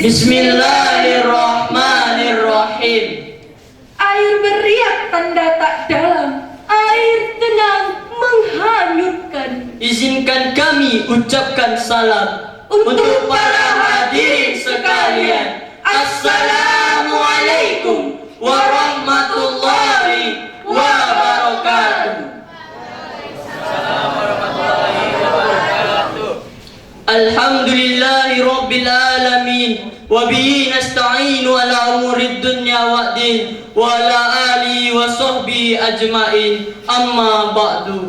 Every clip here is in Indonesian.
Bismillahirrahmanirrahim. Air beriak tanda tak dalam, air tenang menghanyutkan. Izinkan kami ucapkan salam untuk para hadirin sekalian. Assalamualaikum warahmatullahi wabarakatuh. Alhamdulillahi rabbil alamin, wa bihi nasta'inu ala umurid dunya wa'din, wa ala alihi wa sahbihi ajmain. Amma ba'du.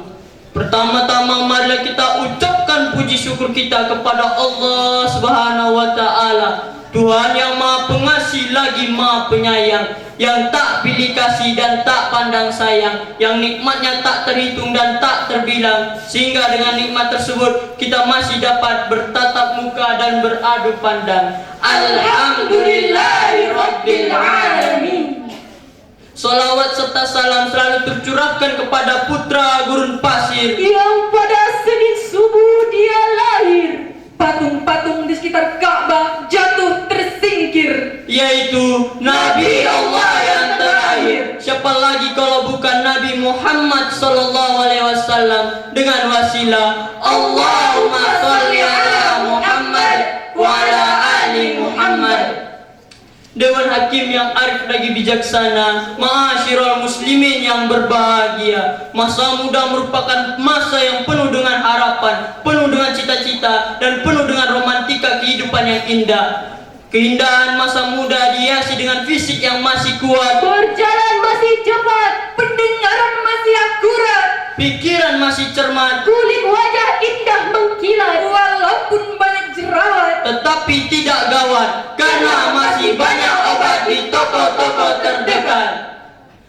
Pertama-tama marilah kita ucapkan puji syukur kita kepada Allah Subhanahu wa taala, Tuhan yang Maha Pengasih lagi Maha Penyayang, yang tak pilih kasih dan tak pandang sayang, yang nikmatnya tak terhitung dan tak terbilang, sehingga dengan nikmat tersebut kita masih dapat bertatap muka dan beradu pandang. Alhamdulillahirabbil alamin. Salawat serta salam selalu tercurahkan kepada putra gurun pasir yang pada Senin subuh dia lahir. Patung-patung di sekitar Ka'bah jatuh tersingkir, yaitu Nabi Allah yang terakhir. Siapa lagi kalau bukan Nabi Muhammad sallallahu alaihi wasallam, dengan wasilah Allahumma shalli ala Muhammad wa ala ali Muhammad. Dewan Hakim yang arif lagi bijaksana, ma'asyiral muslimin yang berbahagia. Masa muda merupakan masa yang penuh dengan harapan, penuh dengan cita-cita, dan penuh dengan romantika kehidupan yang indah. Keindahan masa muda dihiasi dengan fisik yang masih kuat, berjalan masih cepat, pendengaran masih akurat, pikiran masih cermat, kulit wajah indah mengkilat. Walaupun banyak jerawat, tetapi tidak gawat, karena masih banyak obat di toko-toko terdekat.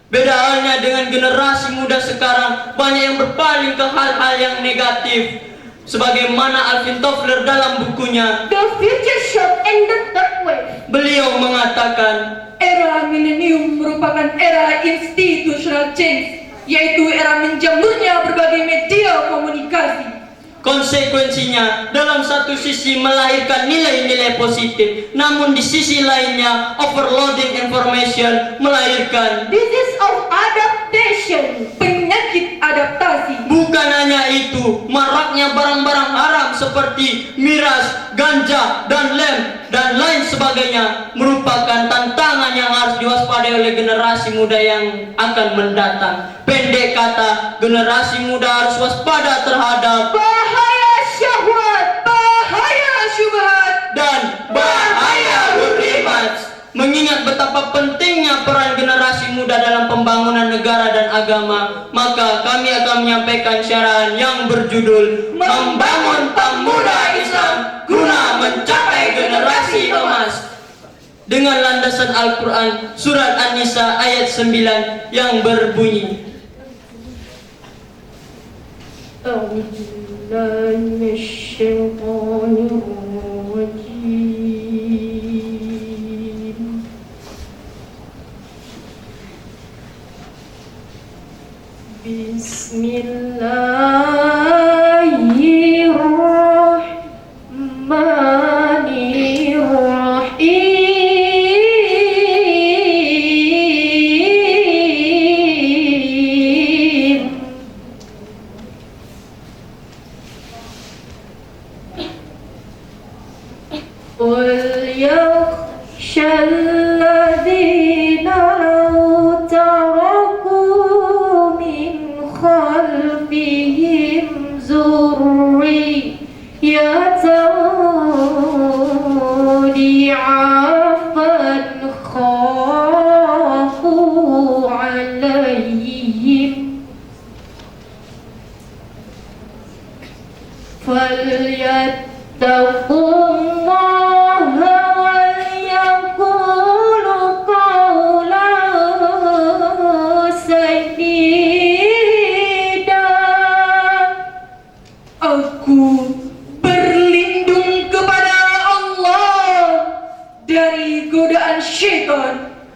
Beda halnya dengan generasi muda sekarang, banyak yang berpaling ke hal-hal yang negatif. Sebagaimana Alvin Toffler dalam bukunya The Future Shock and the Third Wave, beliau mengatakan, era milenium merupakan era institutional change, yaitu era menjamurnya berbagai media komunikasi. Konsekuensinya, dalam satu sisi melahirkan nilai-nilai positif, namun di sisi lainnya overloading information melahirkan disease of adaptation, penyakit adaptasi. Bukan hanya itu, maraknya barang-barang haram seperti miras, ganja, dan lem, dan lain sebagainya merupakan tantangan yang harus diwaspadai oleh generasi muda yang akan mendatang. Pendek kata, generasi muda harus waspada terhadap bahaya syahwat, bahaya syubhat, dan bahaya hurrimat. Mengingat betapa pentingnya peran generasi muda dalam pembangunan negara dan agama, maka kami akan menyampaikan syarahan yang berjudul Membangun Pemuda Islam Guna Mencapai Generasi Emas, dengan landasan Al-Quran Surat An-Nisa ayat 9 yang berbunyi,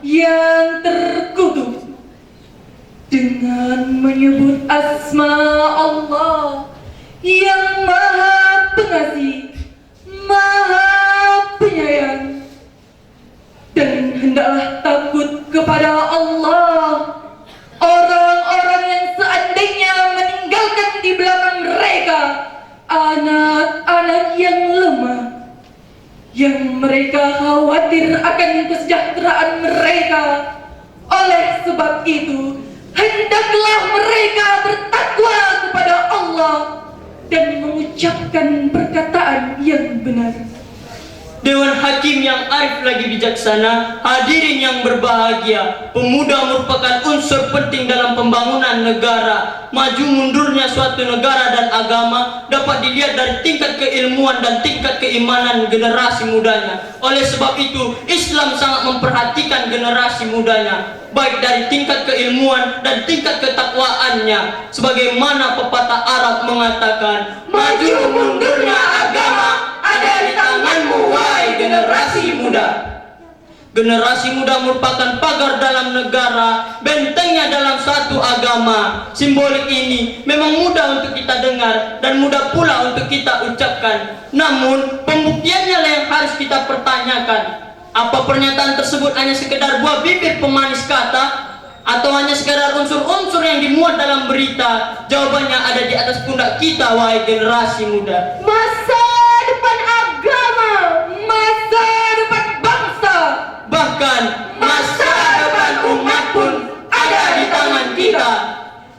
yang terkutuk dengan menyebut asma Allah yang Maha Pengasih, Maha Penyayang, hendaklah takut kepada Allah. Orang-orang yang seandainya meninggalkan di belakang mereka anak-anak yang lemah, yang mereka khawatir akan kesejahteraan mereka. Oleh sebab itu, hendaklah mereka bertakwa kepada Allah dan mengucapkan perkataan yang benar. Dewan Hakim yang arif lagi bijaksana, hadirin yang berbahagia, pemuda merupakan unsur penting dalam pembangunan negara. Maju mundurnya suatu negara dan agama dapat dilihat dari tingkat keilmuan dan tingkat keimanan generasi mudanya. Oleh sebab itu, Islam sangat memperhatikan generasi mudanya, baik dari tingkat keilmuan dan tingkat ketakwaannya. Sebagaimana pepatah Arab mengatakan, maju mundurnya agama ada di tanganmu, wahai generasi muda. Generasi muda merupakan pagar dalam negara, bentengnya dalam satu agama. Simbolik ini memang mudah untuk kita dengar dan mudah pula untuk kita ucapkan. Namun, pembuktiannya lah yang harus kita pertanyakan. Apa pernyataan tersebut hanya sekedar buah bibir pemanis kata, atau hanya sekedar unsur-unsur yang dimuat dalam berita? Jawabannya ada di atas pundak kita, wahai generasi muda. Masa depan agama, masa depan bangsa, bahkan masa depan umat pun ada di tangan kita.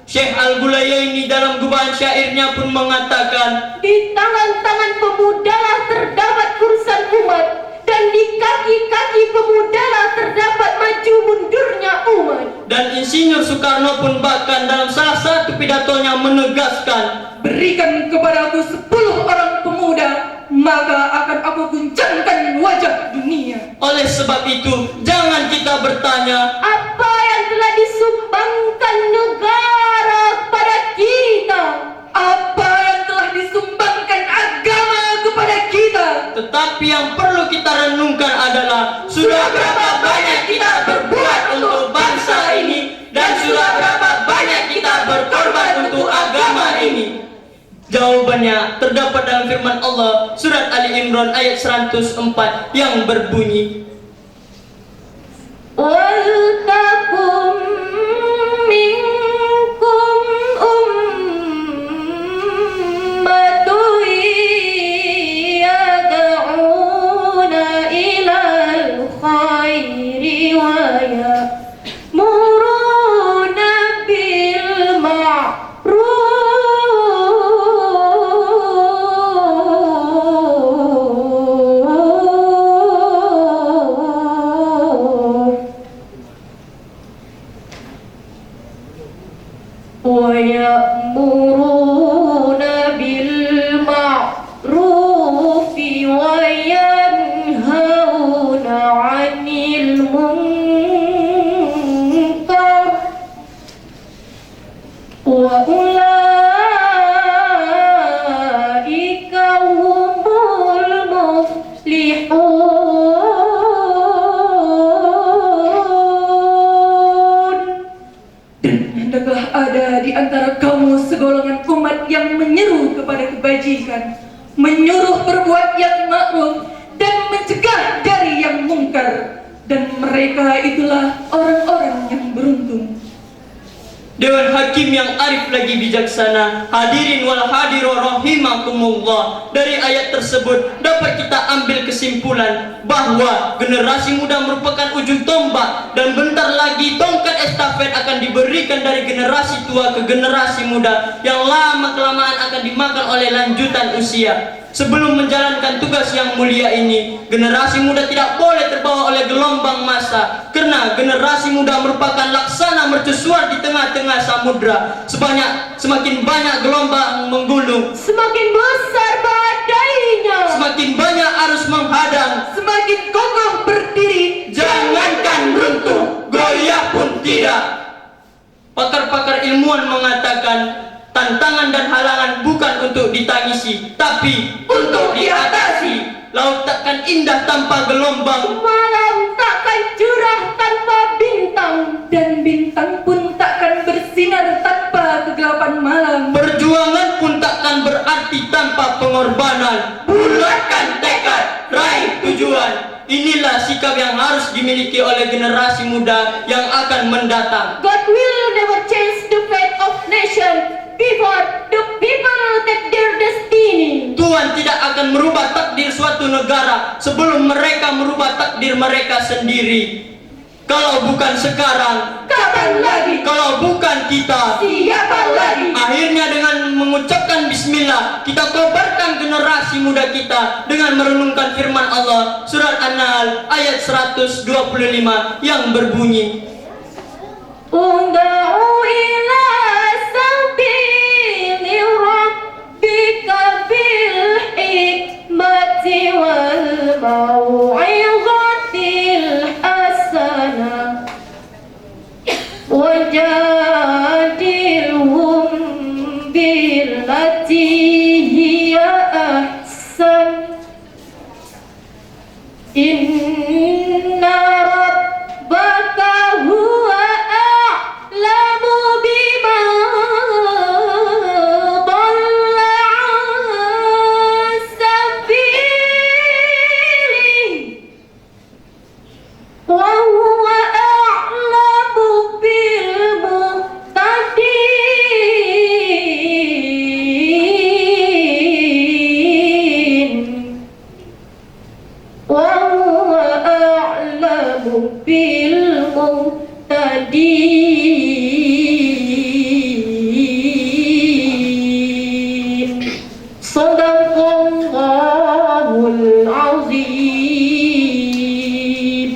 Syekh Al-Bulayaini dalam gubahan syairnya pun mengatakan, di tangan-tangan pemudalah terdapat urusan umat, dan di kaki-kaki pemudalah terdapat maju mundurnya umat. Dan Insinyur Soekarno pun bahkan dalam salah satu pidatonya menegaskan, berikan kepadaku 10 orang pemuda, maka akan aku guncangkan wajah dunia. Oleh sebab itu, jangan kita bertanya, apa yang telah disumbangkan negara kepada kita? Apa yang telah disumbangkan agama kepada kita? tetapi yang perlu kita renungkan adalah, sudah berapa banyak kita berbuat untuk bangsa ini, dan sudah berapa banyak kita berkorban untuk agama ini? Jawabannya terdapat dalam firman Allah surat Ali Imran ayat 104 yang berbunyi, Waltakum minkum ummatun yad'una ilal khairi wa ya'muruna bil ويأمرون بالمعروف وينهون عن المنكر وأولئك هم المفلحون. Dan hendaklah ada di antara kamu segolongan umat yang menyeru kepada kebajikan, menyuruh berbuat yang ma'ruf dan mencegah dari yang mungkar, dan mereka itulah orang-orang yang beruntung. Dewan Hakim yang arif lagi bijaksana, hadirin wal hadiru rahimakumullah. Dari ayat tersebut dapat kita ambil kesimpulan bahwa generasi muda merupakan ujung tombak, dan bentar lagi tongkat estafet akan diberikan dari generasi tua ke generasi muda yang lama-kelamaan akan dimakan oleh lanjutan usia. Sebelum menjalankan tugas yang mulia ini, generasi muda tidak boleh terbawa oleh gelombang massa, karena generasi muda merupakan laksana mercusuar di tengah-tengah samudra. Semakin banyak gelombang menggulung, Semakin besar badainya, semakin banyak arus menghadang, semakin kokoh berdiri, jangankan runtuh, goyah pun tidak. Pakar-pakar ilmuwan mengatakan, tantangan dan halangan bukan untuk ditangisi, tapi untuk diatasi. Laut takkan indah tanpa gelombang, malam takkan cerah tanpa bintang, dan bintang pun takkan bersinar tanpa kegelapan malam. perjuangan pun takkan berarti tanpa pengorbanan. Bulatkan tekad, raih tujuan. Inilah sikap yang harus dimiliki oleh generasi muda yang akan mendatang. God will never change the fate of nation before the people take their destiny. Tuhan tidak akan merubah takdir suatu negara sebelum mereka merubah takdir mereka sendiri. Kalau bukan sekarang, Kapan lagi? kalau bukan kita, Siapa lagi? akhirnya dengan mengucapkan bismillah, kita kobarkan generasi muda kita dengan merenungkan firman Allah surat An-Nahl ayat 125 yang berbunyi, Unda'u ila sabili rabbika bil hikmati wal mau'izatil hasanah wajadilhum billati hiya ahsan inna rabbaka huwa a'lamu biman dhalla an sabilihi wa huwa a'lamu bil muhtadin wa huwa a'lamu bil muhtadin. Shadaqallahul azim.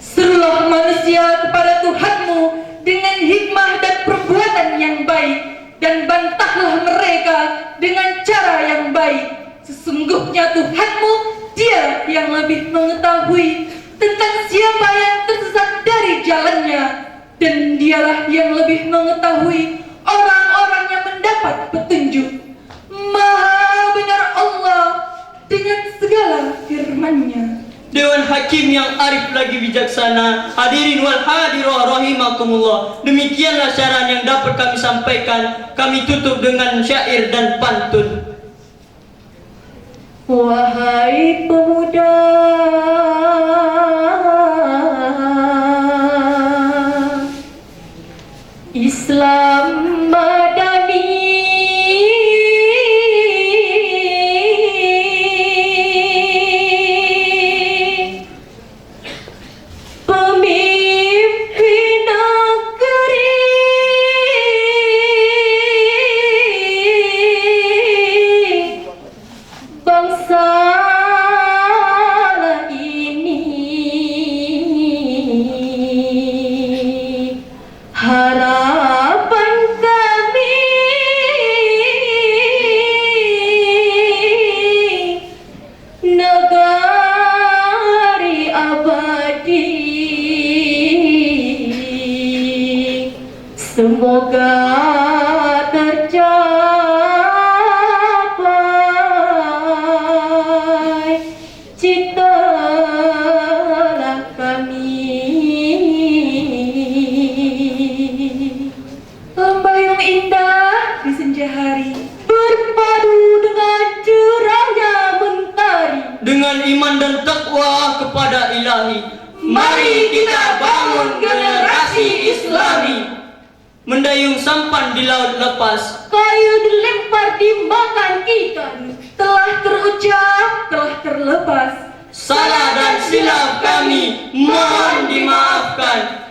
Serulah manusia kepada Tuhanmu dengan hikmah dan perbuatan yang baik, dan bantahlah mereka dengan cara yang baik. Sesungguhnya Tuhanmu, Dia yang lebih mengetahui tentang siapa yang tersesat dari jalannya, dan Dialah yang lebih mengetahui orang-orang yang mendapat petunjuk. Maha benar Allah dengan segala firman-Nya. Dewan Hakim yang arif lagi bijaksana, hadirin wal hadirah rahimakumullah. Demikianlah syarat yang dapat kami sampaikan. Kami tutup dengan syair dan pantun. Wahai pemuda, Islam Madani, pemimpin negeri, bangsa ini, harapan kami, negari abadi. Semoga tercapai cita-cita kami. Lembayung indah di senja hari berpadu dengan cerahnya mentari. Dengan iman dan takwa kepada Ilahi, mari kita bangun generasi Islami. Mendayung sampan di laut lepas, Kayu dilempar dimakan ikan. Telah terucap, telah terlepas. salah dan silap kami mohon dimaafkan.